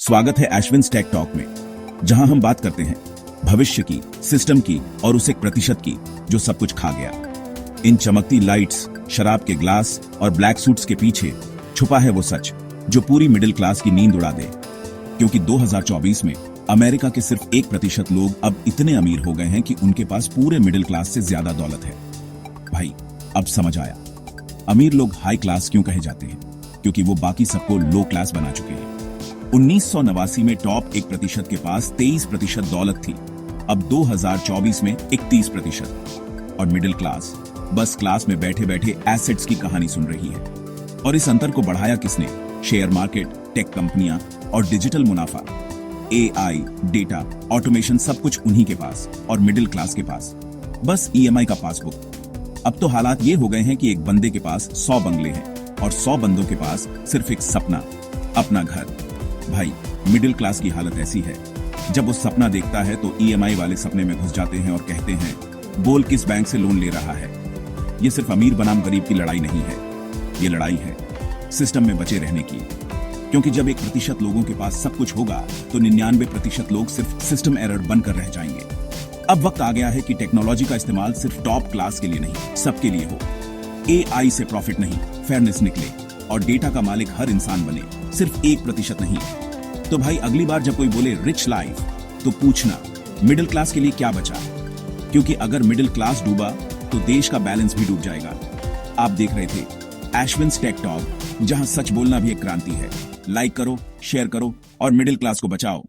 स्वागत है एश्विन्स take talk में, जहां हम बात करते हैं भविष्य की, सिस्टम की और उस 1% की जो सब कुछ खा गया। इन चमकती लाइट्स, शराब के ग्लास और ब्लैक सूट्स के पीछे छुपा है वो सच जो पूरी मिडिल क्लास की नींद उड़ा दे। क्योंकि 2024 में अमेरिका के सिर्फ 1% लोग अब इतने अमीर हो गए हैं कि उनके पास पूरे मिडिल क्लास से ज्यादा दौलत है। भाई, अब समझ आया अमीर लोग हाई क्लास क्यों कहे जाते हैं, क्योंकि वो बाकी सबको लो क्लास बना चुके हैं। 1989 में टॉप 1% के पास 23% दौलत थी, अब 2024 में 31%। और मिडिल क्लास बस क्लास में बैठे बैठे एसेट्स की कहानी सुन रही है। और इस अंतर को बढ़ाया किसने? शेयर मार्केट, टेक कंपनियां और डिजिटल मुनाफा। एआई, डेटा, ऑटोमेशन सब कुछ उन्हीं के पास, और मिडिल क्लास के पास बस ईएमआई का पासबुक। अब तो हालात ये हो गए हैं कि एक बंदे के पास 100 बंगले हैं और 100 बंदों के पास सिर्फ एक सपना, अपना घर। भाई, मिडिल क्लास की हालत ऐसी है, जब वो सपना देखता है तो ईएमआई वाले सपने में घुस जाते हैं और कहते हैं, बोल किस बैंक से लोन ले रहा है। ये सिर्फ अमीर बनाम गरीब की लड़ाई नहीं है, ये लड़ाई है सिस्टम में बचे रहने की। क्योंकि जब 1% लोगों के पास सब कुछ होगा तो 99% लोग सिर्फ सिस्टम एरर बनकर रह जाएंगे। अब वक्त आ गया है कि टेक्नोलॉजी का इस्तेमाल सिर्फ टॉप क्लास के लिए नहीं, सबके लिए हो। एआई से प्रॉफिट नहीं, फेयरनेस निकले और डेटा का मालिक हर इंसान बने, सिर्फ 1% नहीं। तो भाई, अगली बार जब कोई बोले रिच लाइफ, तो पूछना मिडिल क्लास के लिए क्या बचा, क्योंकि अगर मिडिल क्लास डूबा तो देश का बैलेंस भी डूब जाएगा। आप देख रहे थे एश्विन्स टेक टॉक, जहां सच बोलना भी एक क्रांति है। लाइक करो, शेयर करो और मिडिल क्लास को बचाओ।